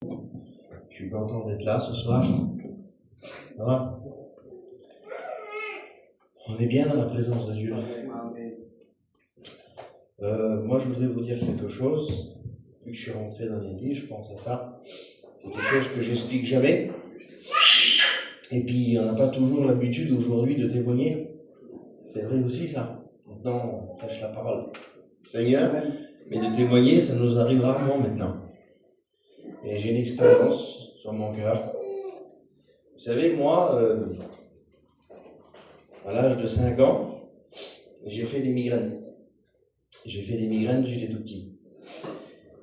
Je suis content d'être là ce soir. Ça va? On est bien dans la présence de Dieu. Moi, je voudrais vous dire quelque chose. Depuis que je suis rentré dans l'église, je pense à ça. C'est quelque chose que j'explique jamais. Et puis, on n'a pas toujours l'habitude aujourd'hui de témoigner. C'est vrai aussi ça. Maintenant, on prêche la parole Seigneur, mais de témoigner, ça nous arrive rarement maintenant. Et j'ai une expérience sur mon cœur. Vous savez, moi, à l'âge de 5 ans, j'ai fait des migraines. J'ai fait des migraines, j'étais tout petit.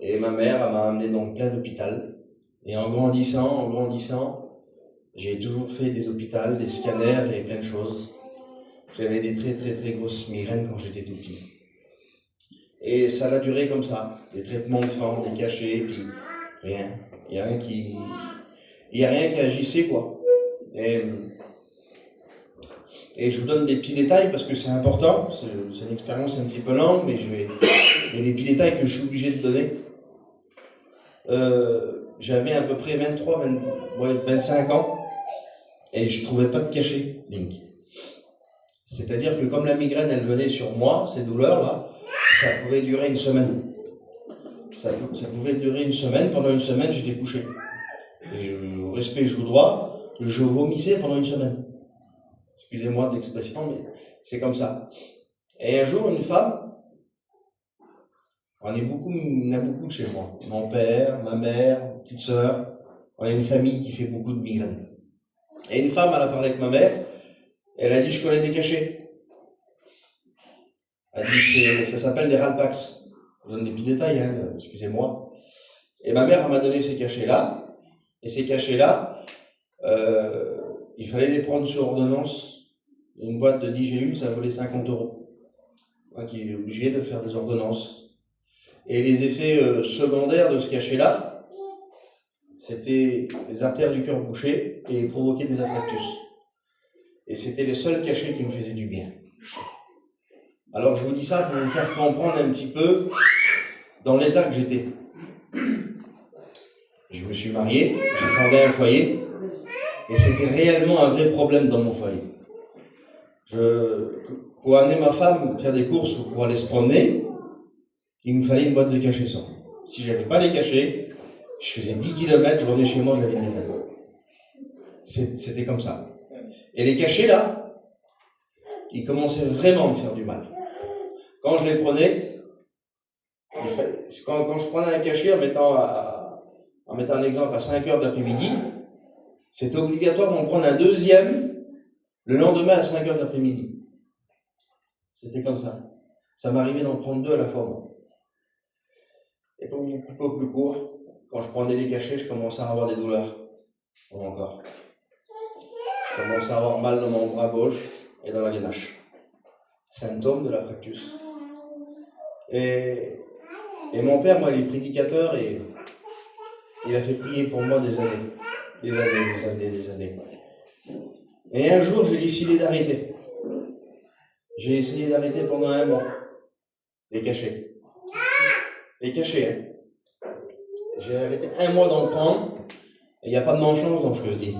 Et ma mère, elle m'a amené dans plein d'hôpitaux. Et en grandissant, j'ai toujours fait des hôpitaux, des scanners et plein de choses. J'avais des très grosses migraines quand j'étais tout petit. Et ça a duré comme ça. Des traitements de sang, des cachets, puis rien. Il n'y a rien qui agissait, quoi. Et je vous donne des petits détails parce que c'est important. C'est une expérience un petit peu longue, mais il y a des petits détails que je suis obligé de donner. J'avais à peu près 25 ans et je trouvais pas de cachet, Link. C'est-à-dire que comme la migraine, elle venait sur moi, ces douleurs-là, ça pouvait durer une semaine. Ça pouvait durer une semaine. Pendant une semaine, j'étais couché. Et au respect, je vous dois, je vomissais pendant une semaine. Excusez-moi de l'expression, mais c'est comme ça. Et un jour, une femme, on a beaucoup de chez moi. Mon père, ma mère, ma petite sœur, on a une famille qui fait beaucoup de migraines. Et une femme, elle a parlé avec ma mère, elle a dit, je connais des cachets. Elle dit, ça s'appelle des Ralpax. Je vous donne des petits détails, hein, excusez-moi. Et ma mère, elle m'a donné ces cachets-là. Et ces cachets-là, il fallait les prendre sur ordonnance. Une boîte de 10 G1, ça valait 50 €. Donc, il est obligé de faire des ordonnances. Et les effets secondaires de ce cachet-là, c'était les artères du cœur bouchées et provoquer des infarctus. Et c'était les seuls cachets qui me faisaient du bien. Alors je vous dis ça pour vous faire comprendre un petit peu dans l'état que j'étais. Je me suis marié, j'ai fondé un foyer, et c'était réellement un vrai problème dans mon foyer. Pour amener ma femme faire des courses ou pour aller se promener, il me fallait une boîte de cachets sans. Si je n'avais pas les cachets, je faisais 10 km, je revenais chez moi, j'avais des migraines. C'était comme ça. Et les cachets là, ils commençaient vraiment à me faire du mal. Quand je les prenais, quand je prenais un cachet en mettant un exemple à 5 h de l'après-midi, c'était obligatoire d'en prendre un deuxième le lendemain à 5 h de l'après-midi. C'était comme ça. Ça m'arrivait d'en prendre 2 à la fois, moi. Et pour vous couper au plus court, quand je prenais les cachets, je commençais à avoir des douleurs dans mon corps. Je commençais à avoir mal dans mon bras gauche et dans la gainache. Symptôme de la fractus. Et mon père, moi, il est prédicateur et il a fait prier pour moi des années. Et un jour, j'ai décidé d'arrêter. J'ai essayé d'arrêter pendant 1 mois. Les cachets. Les cachets, hein. J'ai arrêté 1 mois d'en prendre. Et il n'y a pas de manchance dans ce que je dis.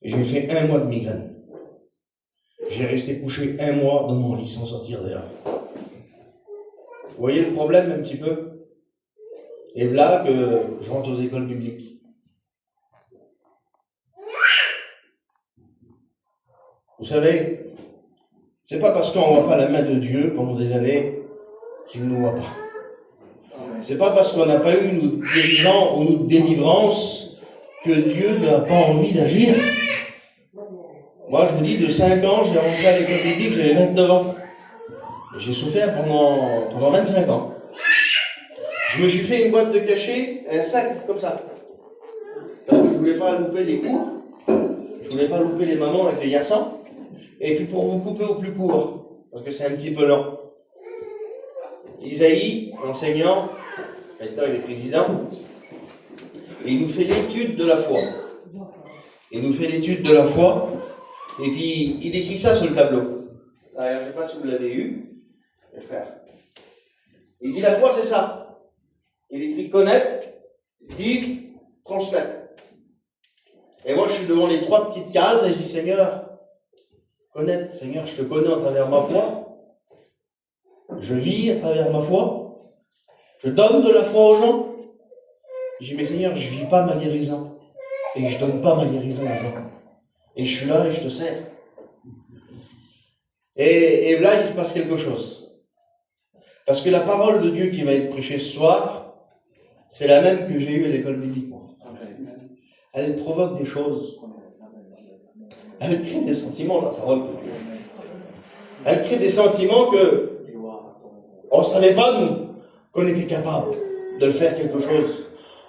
J'ai fait 1 mois de migraine. J'ai resté couché 1 mois dans mon lit sans sortir dehors. Vous voyez le problème un petit peu? Et voilà que je rentre aux écoles bibliques. Vous savez, c'est pas parce qu'on ne voit pas la main de Dieu pendant des années qu'il ne nous voit pas. C'est pas parce qu'on n'a pas eu une délivrance que Dieu n'a pas envie d'agir. Moi, je vous dis, de 5 ans, j'ai rentré à l'école biblique, j'avais 29 ans. J'ai souffert pendant 25 ans. Je me suis fait une boîte de cachets, un sac comme ça. Parce que je voulais pas louper les cours. Je voulais pas louper les mamans avec les yassans. Et puis pour vous couper au plus court, parce que c'est un petit peu lent. Isaïe, enseignant, maintenant il est président, et il nous fait l'étude de la foi. Et puis il écrit ça sur le tableau. Alors, je ne sais pas si vous l'avez eu, mes frères. Il dit la foi c'est ça. Il écrit connaître, Dis, transmettre. Et moi, je suis devant les 3 petites cases et je dis, Seigneur, connaître, Seigneur, je te connais à travers ma foi. Je vis à travers ma foi. Je donne de la foi aux gens. Je dis, mais Seigneur, je ne vis pas ma guérison. Et je ne donne pas ma guérison aux gens. Et je suis là et je te sers. Et là, il se passe quelque chose. Parce que la parole de Dieu qui va être prêchée ce soir, c'est la même que j'ai eue à l'école biblique. Elle provoque des choses. Elle crée des sentiments, la parole de Dieu. Elle crée des sentiments que on ne savait pas, nous, qu'on était capable de faire quelque chose.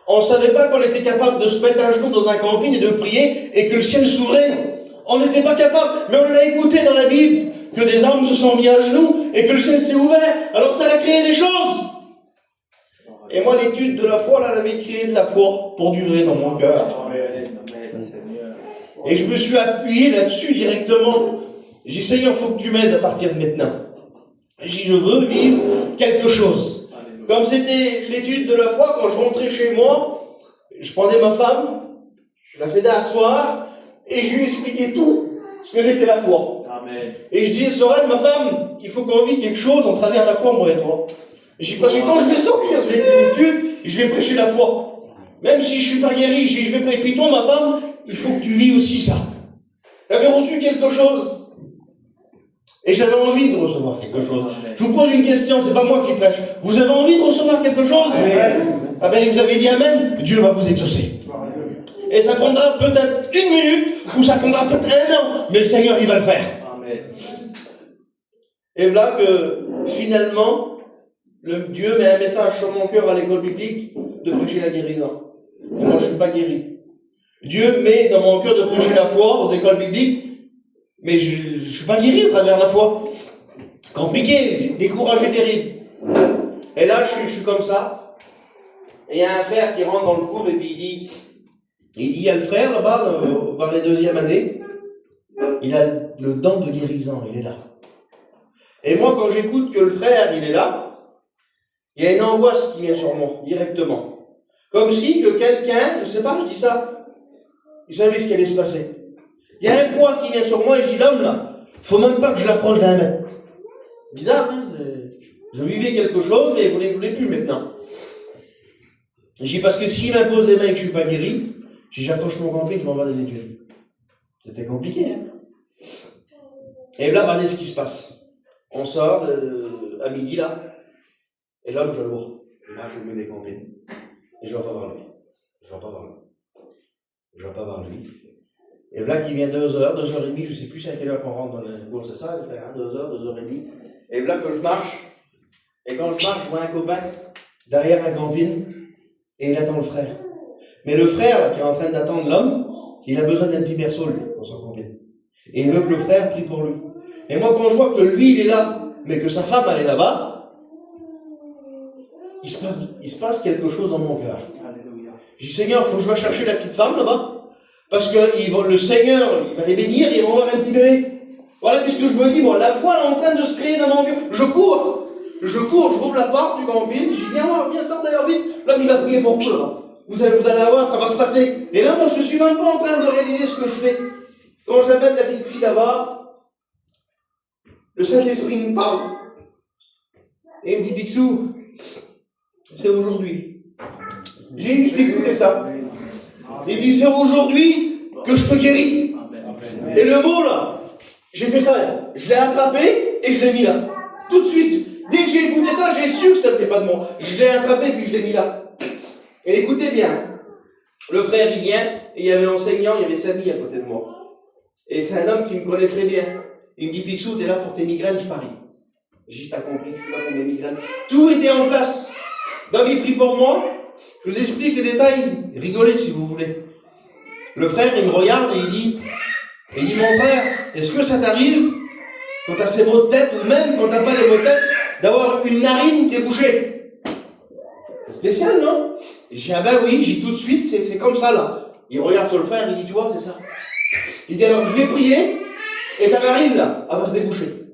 On ne savait pas qu'on était capable de se mettre à genoux dans un camping et de prier et que le ciel s'ouvrait. On n'était pas capable, mais on l'a écouté dans la Bible, que des hommes se sont mis à genoux et que le ciel s'est ouvert. Alors ça a créé des choses. Et moi, l'étude de la foi, là, elle avait créé de la foi pour durer dans mon cœur. Et je me suis appuyé là-dessus directement. J'ai dit, Seigneur, il faut que tu m'aides à partir de maintenant. J'ai dit, je veux vivre quelque chose. Comme c'était l'étude de la foi, quand je rentrais chez moi, je prenais ma femme, je la faisais asseoir, et je lui expliquais tout ce que c'était la foi. Amen. Et je disais, Sorel, ma femme, il faut qu'on vive quelque chose en travers la foi, moi et toi. Je dis, parce que quand je vais sortir de des études, je vais prêcher la foi. Même si je ne suis pas guéri, je vais prêcher. Puis toi, ma femme, il faut que tu vis aussi ça. J'avais reçu quelque chose. Et j'avais envie de recevoir quelque chose. Je vous pose une question, c'est pas moi qui prêche. Vous avez envie de recevoir quelque chose? Amen. Ah ben, vous avez dit Amen, Dieu va vous exaucer. Et ça prendra peut-être 1 minute, ou ça prendra peut-être 1 an, mais le Seigneur, il va le faire. Amen. Et voilà que, finalement, Dieu met un message sur mon cœur à l'école biblique de prêcher la guérison. Et moi, je ne suis pas guéri. Dieu met dans mon cœur de prêcher la foi aux écoles bibliques, mais je ne suis pas guéri à travers la foi. Compliqué, découragé, terrible. Et là, je suis comme ça. Et il y a un frère qui rentre dans le cours et puis il y a le frère là-bas, vers les 2e années, il a le don de guérison, il est là. Et moi, quand j'écoute que le frère, il est là, il y a une angoisse qui vient sur moi, directement. Comme si que quelqu'un, je ne sais pas, je dis ça, il savait ce qui allait se passer. Il y a un poids qui vient sur moi et je dis, l'homme là, il ne faut même pas que je l'approche d'1 mètre. Bizarre, hein? Je vivais quelque chose, mais vous ne voulez plus maintenant. Je dis, parce que s'il m'impose les mains et que je ne suis pas guéri, si j'accroche mon camping, je m'en vais des études. C'était compliqué, hein? Et là, regardez ce qui se passe. On sort à midi, là, et l'homme, je le vois. Et là, je mets mes campings. Et je ne vais pas voir lui. Je ne vais pas voir lui. Je ne vais pas voir lui. Et là, qui vient 2h, 2h30, je ne sais plus à quelle heure qu'on rentre dans le cours, c'est ça, il fait 2h, 2h30. Et là que je marche, et quand je marche, je vois un copain derrière un camping, et il attend le frère. Mais le frère, là, qui est en train d'attendre l'homme, il a besoin d'un petit berceau, lui, pour son camping. Et il veut que le frère prie pour lui. Et moi, quand je vois que lui, il est là, mais que sa femme, elle est là-bas, il se passe quelque chose dans mon cœur. Je dis, Seigneur, il faut que je vais chercher la petite femme là-bas. Parce que le Seigneur, il va les bénir, ils vont avoir un petit bébé. Voilà, puisque je me dis, bon, la foi, elle est en train de se créer dans mon cœur. Je cours, je rouvre la porte du camping, je dis, viens, sors d'ailleurs vite. L'homme, il va prier pour vous, là. Vous allez voir, ça va se passer. Et là, moi, je suis même pas en train de réaliser ce que je fais. Quand j'amène la petite fille là-bas, le Saint-Esprit me parle. Et il me dit, Picsou, c'est aujourd'hui. J'ai juste écouté ça. Il dit, c'est aujourd'hui que je te guéris. Et le mot là, j'ai fait ça, je l'ai attrapé et je l'ai mis là. Tout de suite. Dès que j'ai écouté ça, j'ai su que ça n'était pas de moi. Je l'ai attrapé puis je l'ai mis là. Et écoutez bien, le frère il vient, et il y avait l'enseignant, il y avait Samy à côté de moi. Et c'est un homme qui me connaît très bien. Il me dit, Picsou, t'es là pour tes migraines, je parie. J'ai dit, t'as compris, je suis là pour mes migraines. Tout était en place. Donc il prie pour moi. Je vous explique les détails, rigolez si vous voulez. Le frère, il me regarde et il dit, mon frère, est-ce que ça t'arrive, quand tu as ces maux de tête, ou même quand tu n'as pas les maux de tête, d'avoir une narine qui est bouchée? C'est spécial, non? Et je dis, ah ben oui, j'ai dit tout de suite, c'est comme ça là. Il regarde sur le frère, il dit, tu vois, c'est ça. Il dit, alors je vais prier, et ta narine là, elle va se déboucher.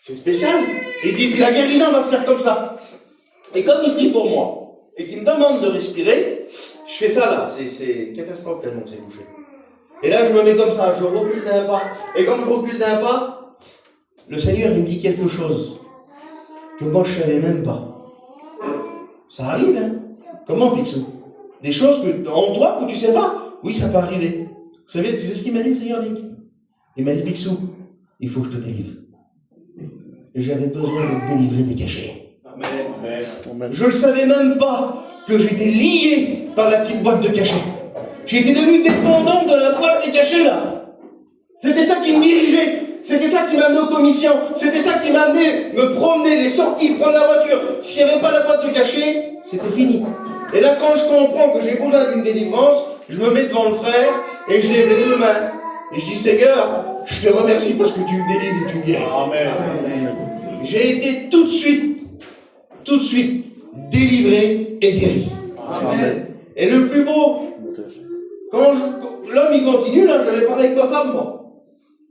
C'est spécial. Il dit, puis la guérison va se faire comme ça. Et comme il prie pour moi, et qui me demande de respirer, je fais ça là, c'est catastrophe tellement que c'est bouché. Et là, je me mets comme ça, je recule d'un pas. Et comme je recule d'un pas, le Seigneur, il me dit quelque chose que moi, je ne savais même pas. Ça arrive, hein? Comment, Picsou? Des choses en toi que tu ne sais pas? Oui, ça peut arriver. Vous savez, tu sais ce qu'il m'a dit, le Seigneur Link? Il m'a dit, Picsou, il faut que je te délivre. Et j'avais besoin de te délivrer des cachets. Amen. Je ne savais même pas que j'étais lié par la petite boîte de cachets. J'étais devenu dépendant de la boîte des cachets, là. C'était ça qui me dirigeait. C'était ça qui m'amenait aux commissions. C'était ça qui m'amenait me promener, les sorties, prendre la voiture. S'il n'y avait pas la boîte de cachets, c'était fini. Et là, quand je comprends que j'ai besoin d'une délivrance, je me mets devant le frère et je lève les deux mains. Et je dis, Seigneur, je te remercie parce que tu me délivres et tu me guéris. Amen. J'ai été tout de suite, délivré et guéri. Amen. Et le plus beau, quand l'homme il continue, là, j'avais parlé avec ma femme, moi.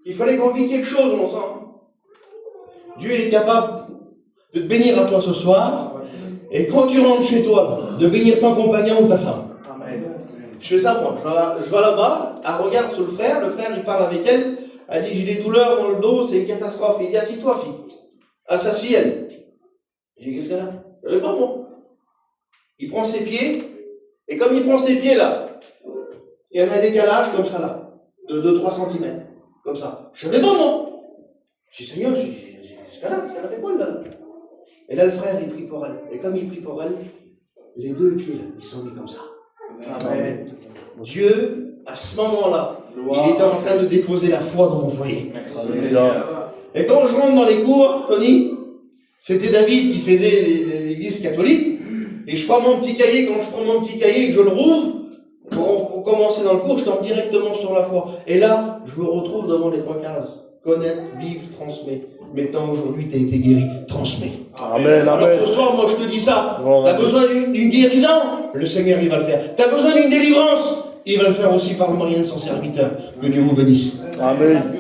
Il fallait qu'on vive quelque chose ensemble. Dieu il est capable de te bénir à toi ce soir, et quand tu rentres chez toi, de bénir ton compagnon ou ta femme. Amen. Je fais ça moi, je vais là-bas, elle regarde sur le frère il parle avec elle, elle dit j'ai des douleurs dans le dos, c'est une catastrophe. Il dit assis-toi fille. Elle s'assit elle. J'ai dit qu'est-ce qu'elle a? Je ne savais pas moi. Il prend ses pieds, et comme il prend ses pieds là, il y a un décalage comme ça là, de 2-3 cm, comme ça. Je ne savais pas moi. Je dis Seigneur, ce qu'elle a fait quoi là? Et là le frère il prie pour elle. Et comme il prie pour elle, les deux pieds là, ils sont mis comme ça. Amen. Dieu, à ce moment-là, il était en train de déposer la foi dans mon foyer. Et quand je rentre dans les cours, Tony, c'était David qui faisait l'église catholique. Et je prends mon petit cahier, quand je prends mon petit cahier et que je le rouvre, pour commencer dans le cours, je tombe directement sur la foi. Et là, je me retrouve devant les 3 cases. Connaître, vivre, transmettre. Maintenant, aujourd'hui, tu as été guéri, transmets. Amen. Alors ce soir, moi, je te dis ça. Tu as besoin d'une guérison, le Seigneur, il va le faire. Tu as besoin d'une délivrance, il va le faire aussi par le moyen de son serviteur. Que Dieu vous bénisse. Amen.